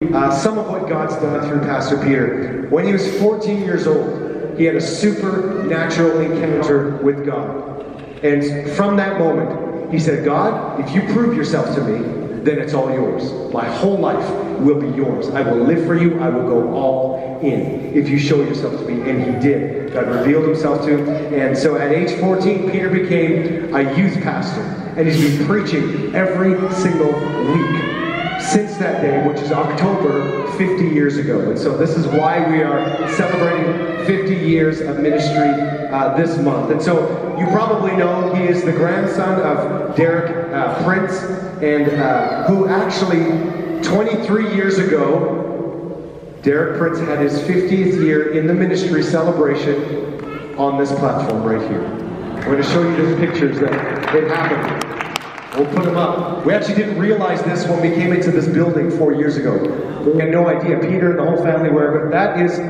some of what God's done through Pastor Peter. When he was 14 years old, he had a supernatural encounter with God. And from that moment, he said, God, if you prove yourself to me, then it's all yours. My whole life will be yours. I will live for you. I will go all in if you show yourself to me. And he did. God revealed himself to him. And so at age 14, Peter became a youth pastor. And he's been preaching every single week since that day, which is October 50 years ago. And so this is why we are celebrating 50 years of ministry this month. And so you probably know he is the grandson of Derek Prince, and who actually 23 years ago, Derek Prince had his 50th year in the ministry celebration on this platform right here. I'm going to show you the pictures that it happened. We'll put them up. We actually didn't realize this when we came into this building 4 years ago. We had no idea. Peter and the whole family were, but that is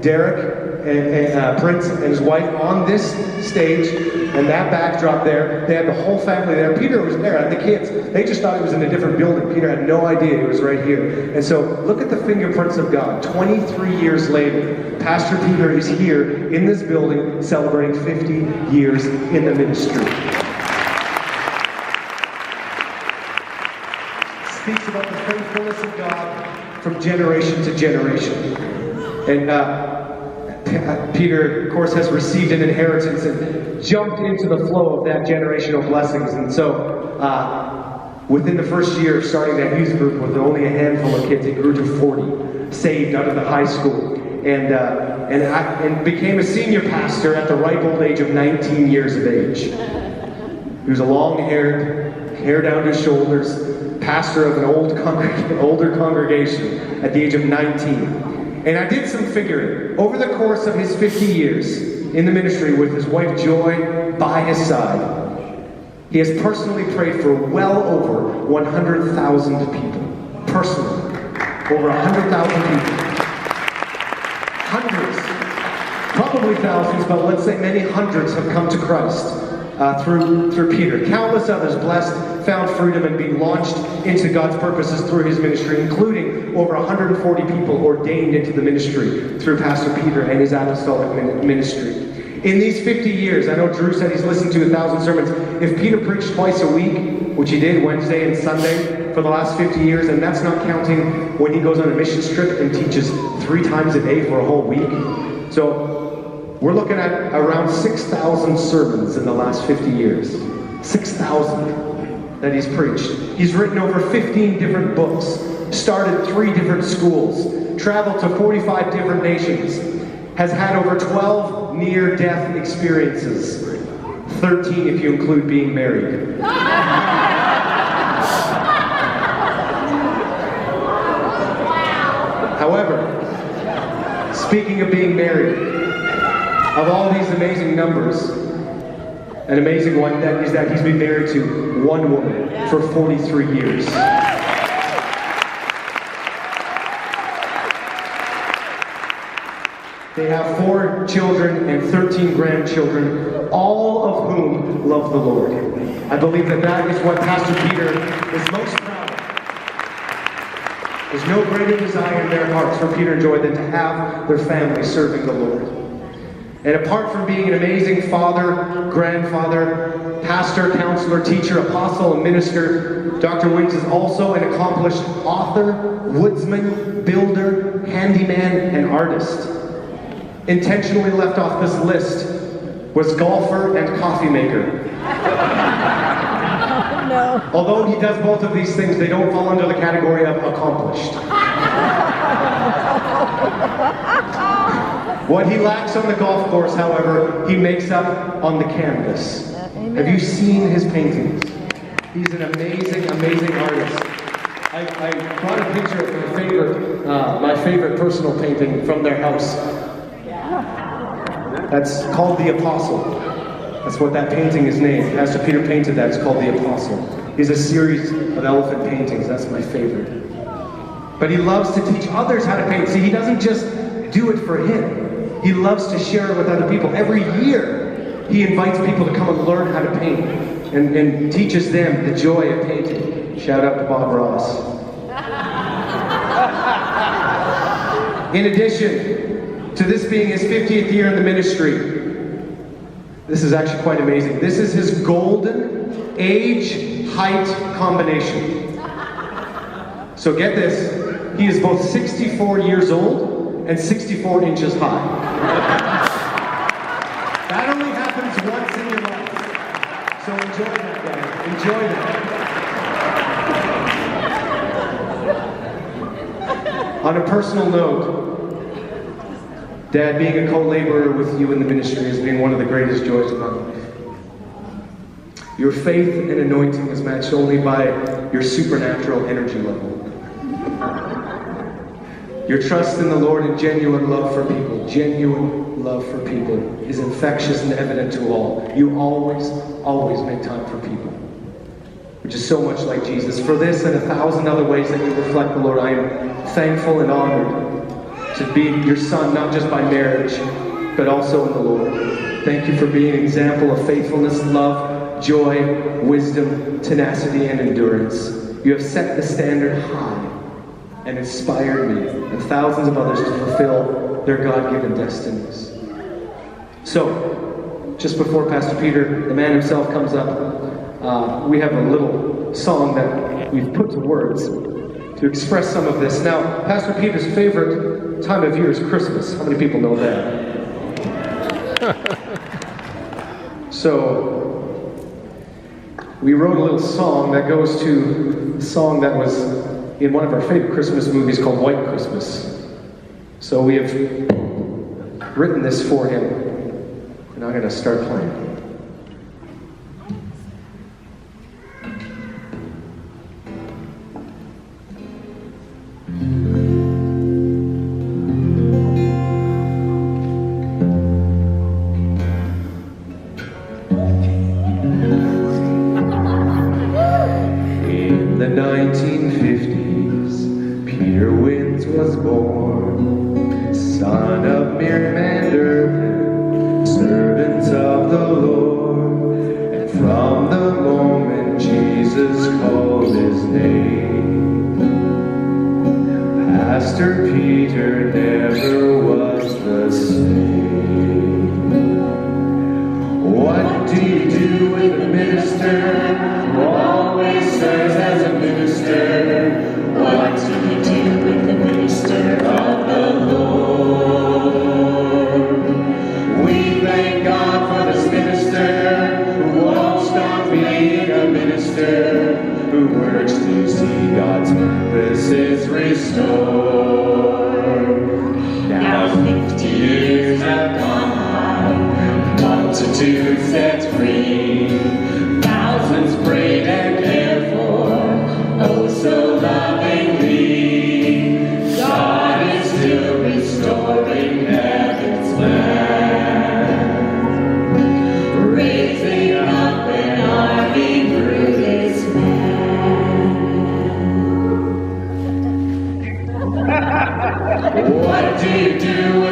Derek and Prince and his wife on this stage, and that backdrop there. They had the whole family there. Peter was there, and the kids. They just thought it was in a different building. Peter had no idea it was right here. And so look at the fingerprints of God. 23 years later, Pastor Peter is here in this building celebrating 50 years in the ministry. Speaks about the faithfulness of God from generation to generation. And Peter, of course, has received an inheritance and jumped into the flow of that generational blessings. And so within the first year of starting that youth group with only a handful of kids, he grew to 40, saved out of the high school. And became a senior pastor at the ripe old age of 19 years of age. He was a long-haired, hair down to his shoulders, pastor of an older congregation at the age of 19. And I did some figuring. Over the course of his 50 years in the ministry with his wife Joy by his side, he has personally prayed for well over 100,000 people. Personally. Over 100,000 people. Hundreds, probably thousands, but let's say many hundreds have come to Christ through Peter. Countless others blessed, found freedom, and being launched into God's purposes through his ministry, including over 140 people ordained into the ministry through Pastor Peter and his apostolic ministry. In these 50 years, I know Drew said he's listened to 1,000 sermons. If Peter preached twice a week, which he did Wednesday and Sunday for the last 50 years, and that's not counting when he goes on a mission trip and teaches 3 times a day for a whole week. So we're looking at around 6,000 sermons in the last 50 years. 6,000 that he's preached. He's written over 15 different books, started 3 different schools, traveled to 45 different nations, has had over 12 near-death experiences, 13 if you include being married. However, speaking of being married, of all these amazing numbers, an amazing one is that he's been married to one woman for 43 years. They have 4 children and 13 grandchildren, all of whom love the Lord. I believe that is what Pastor Peter is most proud of. There's no greater desire in their hearts for Peter and Joy than to have their family serving the Lord. And apart from being an amazing father, grandfather, pastor, counselor, teacher, apostle, and minister, Dr. Wyns is also an accomplished author, woodsman, builder, handyman, and artist. Intentionally left off this list was golfer and coffee maker. No. Although he does both of these things, they don't fall under the category of accomplished. What he lacks on the golf course, however, he makes up on the canvas. Have you seen his paintings? He's an amazing, amazing artist. I brought a picture of my favorite personal painting from their house. That's called The Apostle. That's what that painting is named. Pastor Peter painted that. It's called The Apostle. He's a series of elephant paintings. That's my favorite. But he loves to teach others how to paint. See, he doesn't just do it for him. He loves to share it with other people. Every year, he invites people to come and learn how to paint and teaches them the joy of painting. Shout out to Bob Ross. In addition to this being his 50th year in the ministry, this is actually quite amazing. This is his golden age-height combination. So get this, he is both 64 years old and 64 inches high. That only happens once in your life. So enjoy that, guys. Enjoy that. On a personal note, Dad, being a co-laborer with you in the ministry has been one of the greatest joys of my life. Your faith and anointing is matched only by your supernatural energy level. Your trust in the Lord and genuine love for people is infectious and evident to all. You always make time for people, which is so much like Jesus. For this and 1,000 other ways that you reflect the Lord, I am thankful and honored to be your son, not just by marriage, but also in the Lord. Thank you for being an example of faithfulness, love, joy, wisdom, tenacity, and endurance. You have set the standard high and inspired me and thousands of others to fulfill their God-given destinies. So, just before Pastor Peter, the man himself, comes up, we have a little song that we've put to words to express some of this. Now, Pastor Peter's favorite time of year is Christmas. How many people know that? So, we wrote a little song that goes to a song that was in one of our favorite Christmas movies called White Christmas. So we have written this for him, and I'm going to start playing. In the 1950s, Peter Wyns was born, son of Miriam and Irvin, servants of the Lord. And from the moment Jesus called his name, Pastor Peter never was the same. What do you do with a minister who always serves as a minister? What do you do with the minister of the Lord? We thank God for this minister who won't stop being a minister, who works to see God's purposes restored. Now 50 years have gone by, multitudes set free, thousands prayed and cared for, oh so lovingly. God is still restoring heaven's land, raising up an army through this man. What do you do